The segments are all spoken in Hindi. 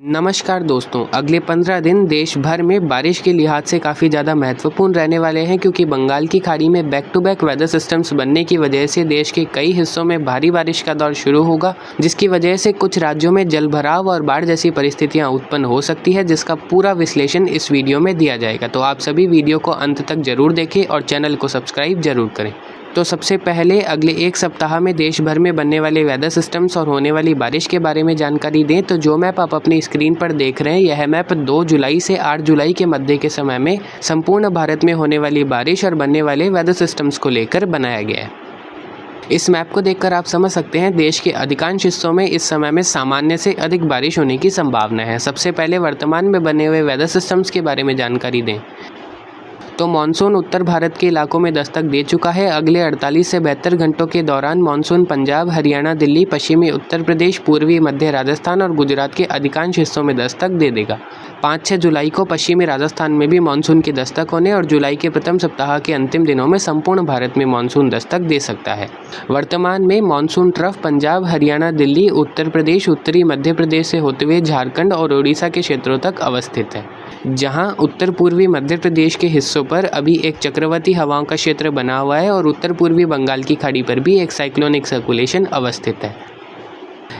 नमस्कार दोस्तों, अगले 15 दिन देश भर में बारिश के लिहाज से काफ़ी ज़्यादा महत्वपूर्ण रहने वाले हैं क्योंकि बंगाल की खाड़ी में back to back weather systems बनने की वजह से देश के कई हिस्सों में भारी बारिश का दौर शुरू होगा, जिसकी वजह से कुछ राज्यों में जलभराव और बाढ़ जैसी परिस्थितियां उत्पन्न हो सकती है, जिसका पूरा विश्लेषण इस वीडियो में दिया जाएगा। तो आप सभी वीडियो को अंत तक जरूर देखें और चैनल को सब्सक्राइब जरूर करें। तो सबसे पहले अगले एक सप्ताह में देश भर में बनने वाले वेदर सिस्टम्स और होने वाली बारिश के बारे में जानकारी दें तो जो मैप आप अपनी स्क्रीन पर देख रहे हैं, यह मैप 2 जुलाई से 8 जुलाई के मध्य के समय में संपूर्ण भारत में होने वाली बारिश और बनने वाले वेदर सिस्टम्स को लेकर बनाया गया है। इस मैप को देखकर आप समझ सकते हैं देश के अधिकांश हिस्सों में इस समय में सामान्य से अधिक बारिश होने की संभावना है। सबसे पहले वर्तमान में बने हुए वेदर सिस्टम्स के बारे में जानकारी दें तो मानसून उत्तर भारत के इलाकों में दस्तक दे चुका है। अगले 48 से 72 घंटों के दौरान मानसून पंजाब, हरियाणा, दिल्ली, पश्चिमी उत्तर प्रदेश, पूर्वी मध्य राजस्थान और गुजरात के अधिकांश हिस्सों में दस्तक दे देगा। 5-6 जुलाई को पश्चिमी राजस्थान में भी मानसून की दस्तक होने और जुलाई के प्रथम सप्ताह के अंतिम दिनों में संपूर्ण भारत में मानसून दस्तक दे सकता है। वर्तमान में मानसून ट्रफ पंजाब, हरियाणा, दिल्ली, उत्तर प्रदेश, उत्तरी मध्य प्रदेश से होते हुए झारखंड और उड़ीसा के क्षेत्रों तक अवस्थित है, जहां उत्तर पूर्वी मध्य प्रदेश के हिस्सों पर अभी एक चक्रवाती हवाओं का क्षेत्र बना हुआ है और उत्तर पूर्वी बंगाल की खाड़ी पर भी एक साइक्लोनिक सर्कुलेशन अवस्थित है।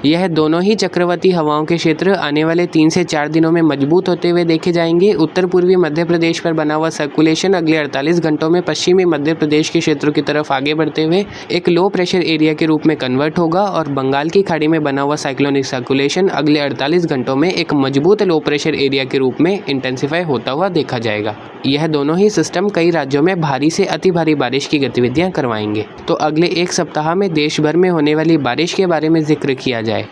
यह दोनों ही चक्रवाती हवाओं के क्षेत्र आने वाले 3 से 4 दिनों में मजबूत होते हुए देखे जाएंगे। उत्तर पूर्वी मध्य प्रदेश पर बना हुआ सर्कुलेशन अगले 48 घंटों में पश्चिमी मध्य प्रदेश के क्षेत्रों की तरफ आगे बढ़ते हुए एक लो प्रेशर एरिया के रूप में कन्वर्ट होगा और बंगाल की खाड़ी में बना हुआ साइक्लोनिक सर्कुलेशन अगले 48 घंटों में एक मजबूत लो प्रेशर एरिया के रूप में इंटेंसिफाई होता हुआ देखा जाएगा। यह दोनों ही सिस्टम कई राज्यों में भारी से अति भारी बारिश की गतिविधियां करवाएंगे। तो अगले एक सप्ताह में देश भर में होने वाली बारिश के बारे में जिक्र किया जाए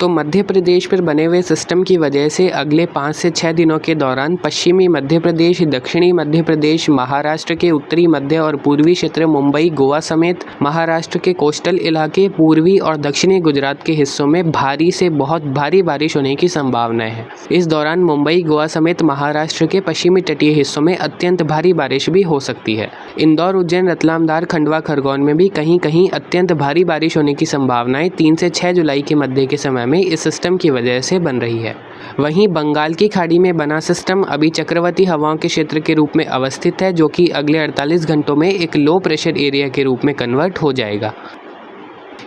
तो मध्य प्रदेश पर बने हुए सिस्टम की वजह से अगले 5 से 6 दिनों के दौरान पश्चिमी मध्य प्रदेश, दक्षिणी मध्य प्रदेश, महाराष्ट्र के उत्तरी मध्य और पूर्वी क्षेत्र, मुंबई, गोवा समेत महाराष्ट्र के कोस्टल इलाके, पूर्वी और दक्षिणी गुजरात के हिस्सों में भारी से बहुत भारी बारिश होने की संभावना है। इस दौरान मुंबई, गोवा समेत महाराष्ट्र के पश्चिमी तटीय हिस्सों में अत्यंत भारी बारिश भी हो सकती है। इंदौर, उज्जैन, रतलाम, धार, खंडवा, खरगोन में भी कहीं कहीं अत्यंत भारी बारिश होने की संभावनाएं 3 से 6 जुलाई के मध्य के समय में इस सिस्टम की वजह से बन रही है। वहीं बंगाल की खाड़ी में बना सिस्टम अभी चक्रवाती हवाओं के क्षेत्र के रूप में अवस्थित है, जो कि अगले 48 घंटों में एक लो प्रेशर एरिया के रूप में कन्वर्ट हो जाएगा।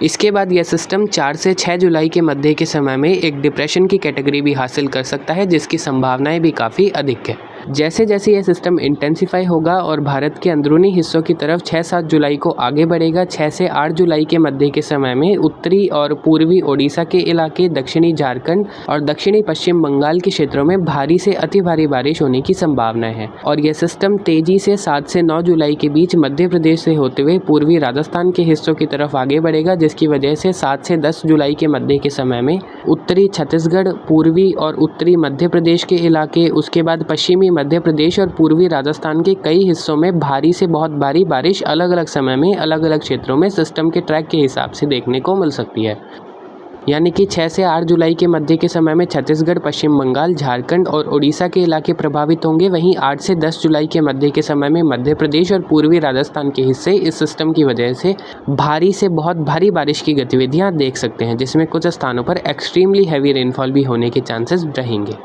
इसके बाद यह सिस्टम 4 से 6 जुलाई के मध्य के समय में एक डिप्रेशन की कैटेगरी भी हासिल कर सकता है, जिसकी संभावनाएं भी काफ़ी अधिक है। जैसे जैसे यह सिस्टम इंटेंसिफाई होगा और भारत के अंदरूनी हिस्सों की तरफ 6-7 जुलाई को आगे बढ़ेगा, 6 से 8 जुलाई के मध्य के समय में उत्तरी और पूर्वी ओडिशा के इलाके, दक्षिणी झारखंड और दक्षिणी पश्चिम बंगाल के क्षेत्रों में भारी से अति भारी बारिश होने की संभावना है और यह सिस्टम तेजी से 7 से 9 जुलाई के बीच मध्य प्रदेश से होते हुए पूर्वी राजस्थान के हिस्सों की तरफ आगे बढ़ेगा, जिसकी वजह से 7 से 10 जुलाई के मध्य के समय में उत्तरी छत्तीसगढ़, पूर्वी और उत्तरी मध्य प्रदेश के इलाके, उसके बाद पश्चिमी मध्य प्रदेश और पूर्वी राजस्थान के कई हिस्सों में भारी से बहुत भारी बारिश अलग अलग समय में अलग अलग क्षेत्रों में सिस्टम के ट्रैक के हिसाब से देखने को मिल सकती है। यानी कि 6 से 8 जुलाई के मध्य के समय में छत्तीसगढ़, पश्चिम बंगाल, झारखंड और उड़ीसा के इलाके प्रभावित होंगे। वहीं 8 से 10 जुलाई के मध्य के समय में मध्य प्रदेश और पूर्वी राजस्थान के हिस्से इस सिस्टम की वजह से भारी से बहुत भारी बारिश की गतिविधियां देख सकते हैं, जिसमें कुछ स्थानों पर एक्सट्रीमली हैवी रेनफॉल भी होने के चांसेस रहेंगे।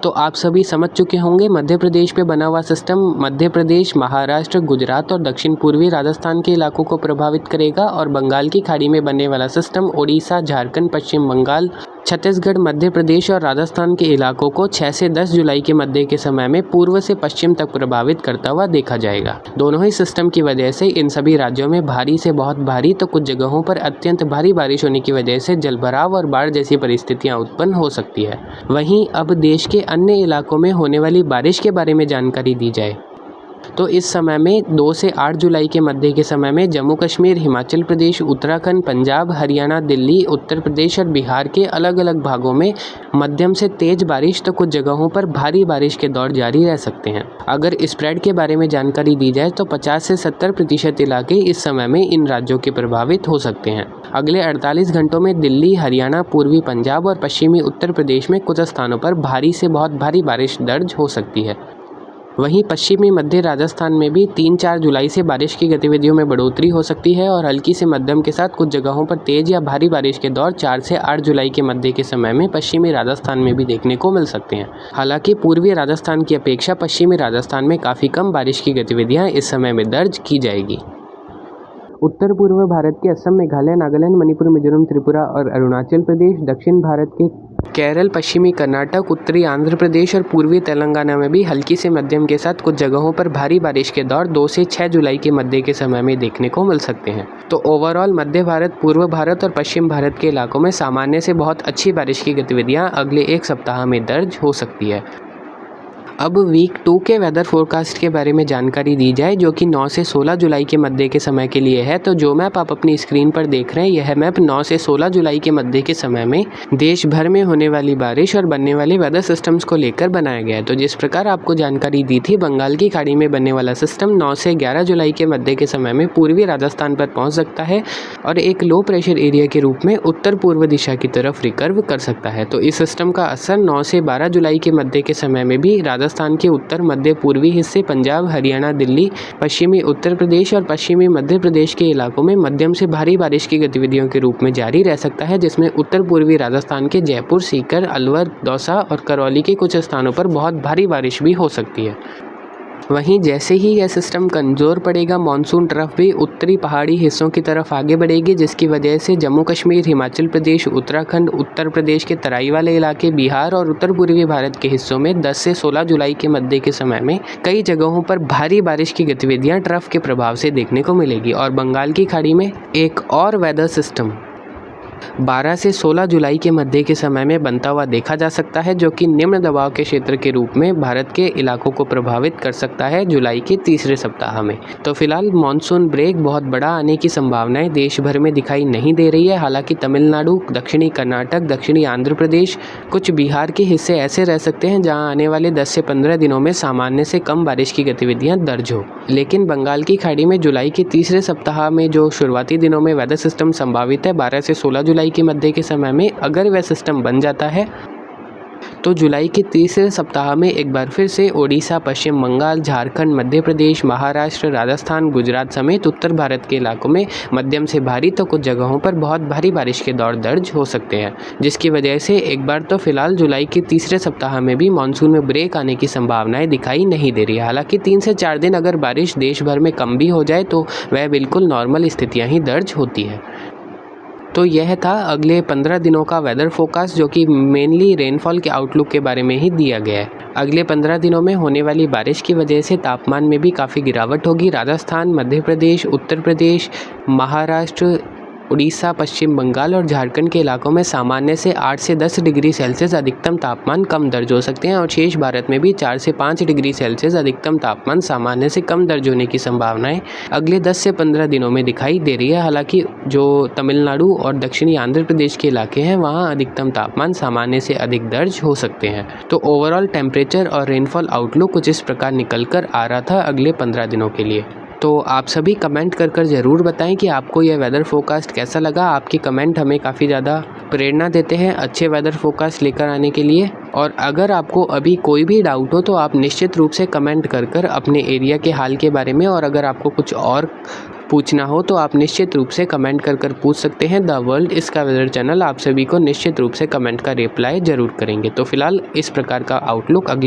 तो आप सभी समझ चुके होंगे मध्य प्रदेश पे बना हुआ सिस्टम मध्य प्रदेश, महाराष्ट्र, गुजरात और दक्षिण पूर्वी राजस्थान के इलाकों को प्रभावित करेगा और बंगाल की खाड़ी में बनने वाला सिस्टम ओडिशा, झारखंड, पश्चिम बंगाल, छत्तीसगढ़, मध्य प्रदेश और राजस्थान के इलाकों को 6 से 10 जुलाई के मध्य के समय में पूर्व से पश्चिम तक प्रभावित करता हुआ देखा जाएगा। दोनों ही सिस्टम की वजह से इन सभी राज्यों में भारी से बहुत भारी तो कुछ जगहों पर अत्यंत भारी बारिश होने की वजह से जलभराव और बाढ़ जैसी परिस्थितियां उत्पन्न हो सकती है। वहीं अब देश के अन्य इलाकों में होने वाली बारिश के बारे में जानकारी दी जाए तो इस समय में 2 से 8 जुलाई के मध्य के समय में जम्मू कश्मीर, हिमाचल प्रदेश, उत्तराखंड, पंजाब, हरियाणा, दिल्ली, उत्तर प्रदेश और बिहार के अलग अलग भागों में मध्यम से तेज बारिश तो कुछ जगहों पर भारी बारिश के दौर जारी रह सकते हैं। अगर स्प्रेड के बारे में जानकारी दी जाए तो 50 से 70% इलाके इस समय में इन राज्यों के प्रभावित हो सकते हैं। अगले 48 घंटों में दिल्ली, हरियाणा, पूर्वी पंजाब और पश्चिमी उत्तर प्रदेश में कुछ स्थानों पर भारी से बहुत भारी बारिश दर्ज हो सकती है। वहीं पश्चिमी मध्य राजस्थान में भी 3-4 जुलाई से बारिश की गतिविधियों में बढ़ोतरी हो सकती है और हल्की से मध्यम के साथ कुछ जगहों पर तेज या भारी बारिश के दौर 4 से 8 जुलाई के मध्य के समय में पश्चिमी राजस्थान में भी देखने को मिल सकते हैं। हालांकि पूर्वी राजस्थान की अपेक्षा पश्चिमी राजस्थान में काफ़ी कम बारिश की गतिविधियाँ इस समय में दर्ज की जाएगी। उत्तर पूर्व भारत के असम, मेघालय, नागालैंड, मणिपुर, मिजोरम, त्रिपुरा और अरुणाचल प्रदेश, दक्षिण भारत के केरल, पश्चिमी कर्नाटक, उत्तरी आंध्र प्रदेश और पूर्वी तेलंगाना में भी हल्की से मध्यम के साथ कुछ जगहों पर भारी बारिश के दौर 2 से 6 जुलाई के मध्य के समय में देखने को मिल सकते हैं। तो ओवरऑल मध्य भारत, पूर्व भारत और पश्चिम भारत के इलाकों में सामान्य से बहुत अच्छी बारिश की गतिविधियां अगले एक सप्ताह में दर्ज हो सकती है। अब वीक 2 के वेदर फोरकास्ट के बारे में जानकारी दी जाए, जो कि 9 से 16 जुलाई के मध्य के समय के लिए है। तो जो मैप आप अपनी स्क्रीन पर देख रहे हैं, यह मैप 9 से 16 जुलाई के मध्य के समय में देश भर में होने वाली बारिश और बनने वाले वेदर सिस्टम्स को लेकर बनाया गया है। तो जिस प्रकार आपको जानकारी दी थी, बंगाल की खाड़ी में बनने वाला सिस्टम 9 से 11 जुलाई के मध्य के समय में पूर्वी राजस्थान पर पहुँच सकता है और एक लो प्रेशर एरिया के रूप में उत्तर पूर्व दिशा की तरफ रिकर्व कर सकता है। तो इस सिस्टम का असर 9 से 12 जुलाई के मध्य के समय में भी राजस्थान के उत्तर मध्य पूर्वी हिस्से, पंजाब, हरियाणा, दिल्ली, पश्चिमी उत्तर प्रदेश और पश्चिमी मध्य प्रदेश के इलाकों में मध्यम से भारी बारिश की गतिविधियों के रूप में जारी रह सकता है, जिसमें उत्तर पूर्वी राजस्थान के जयपुर, सीकर, अलवर, दौसा और करौली के कुछ स्थानों पर बहुत भारी बारिश भी हो सकती है। वहीं जैसे ही यह सिस्टम कमज़ोर पड़ेगा, मानसून ट्रफ भी उत्तरी पहाड़ी हिस्सों की तरफ आगे बढ़ेगी, जिसकी वजह से जम्मू कश्मीर, हिमाचल प्रदेश, उत्तराखंड, उत्तर प्रदेश के तराई वाले इलाके, बिहार और उत्तर पूर्वी भारत के हिस्सों में 10 से 16 जुलाई के मध्य के समय में कई जगहों पर भारी बारिश की गतिविधियां ट्रफ के प्रभाव से देखने को मिलेगी। और बंगाल की खाड़ी में एक और वेदर सिस्टम 12 से 16 जुलाई के मध्य के समय में बनता हुआ देखा जा सकता है, जो कि निम्न दबाव के क्षेत्र के रूप में भारत के इलाकों को प्रभावित कर सकता है जुलाई के तीसरे सप्ताह में। तो फिलहाल मॉनसून ब्रेक बहुत बड़ा आने की संभावनाएं देश भर में दिखाई नहीं दे रही है। हालांकि तमिलनाडु, दक्षिणी कर्नाटक, दक्षिणी आंध्र प्रदेश, कुछ बिहार के हिस्से ऐसे रह सकते हैं जहां आने वाले 10 से 15 दिनों में सामान्य से कम बारिश की गतिविधियां दर्ज हो। लेकिन बंगाल की खाड़ी में जुलाई के तीसरे सप्ताह में जो शुरुआती दिनों में वेदर सिस्टम संभावित है 12 से 16 जुलाई के मध्य के समय में, अगर वह सिस्टम बन जाता है तो जुलाई के तीसरे सप्ताह में एक बार फिर से ओडिशा, पश्चिम बंगाल, झारखंड, मध्य प्रदेश, महाराष्ट्र, राजस्थान, गुजरात समेत उत्तर भारत के इलाकों में मध्यम से भारी तो कुछ जगहों पर बहुत भारी बारिश के दौर दर्ज हो सकते हैं, जिसकी वजह से एक बार तो फिलहाल जुलाई के तीसरे सप्ताह में भी मानसून में ब्रेक आने की संभावनाएं दिखाई नहीं दे रही है। हालांकि 3 से 4 दिन अगर बारिश देश भर में कम भी हो जाए तो वह बिल्कुल नॉर्मल स्थितियाँ ही दर्ज होती है। तो यह था अगले 15 दिनों का वेदर फोरकास्ट, जो कि मेनली रेनफॉल के आउटलुक के बारे में ही दिया गया है। अगले 15 दिनों में होने वाली बारिश की वजह से तापमान में भी काफ़ी गिरावट होगी। राजस्थान, मध्य प्रदेश, उत्तर प्रदेश, महाराष्ट्र, उड़ीसा, पश्चिम बंगाल और झारखंड के इलाकों में सामान्य से 8 से 10 डिग्री सेल्सियस अधिकतम तापमान कम दर्ज हो सकते हैं और शेष भारत में भी 4 से 5 डिग्री सेल्सियस अधिकतम तापमान सामान्य से कम दर्ज होने की संभावनाएं अगले 10 से 15 दिनों में दिखाई दे रही है। हालांकि जो तमिलनाडु और दक्षिणी आंध्र प्रदेश के इलाके हैं वहाँ अधिकतम तापमान सामान्य से अधिक दर्ज हो सकते हैं। तो ओवरऑल टेम्परेचर और रेनफॉल आउटलुक कुछ इस प्रकार निकल कर आ रहा था अगले 15 दिनों के लिए। तो आप सभी कमेंट कर ज़रूर बताएं कि आपको यह वेदर फोरकास्ट कैसा लगा। आपके कमेंट हमें काफ़ी ज़्यादा प्रेरणा देते हैं अच्छे वेदर फोरकास्ट लेकर आने के लिए। और अगर आपको अभी कोई भी डाउट हो तो आप निश्चित रूप से कमेंट कर अपने एरिया के हाल के बारे में, और अगर आपको कुछ और पूछना हो तो आप निश्चित रूप से कमेंट कर पूछ सकते हैं। द वर्ल्ड इसका वेदर चैनल आप सभी को निश्चित रूप से कमेंट का रिप्लाई ज़रूर करेंगे। तो फिलहाल इस प्रकार का आउटलुक अगले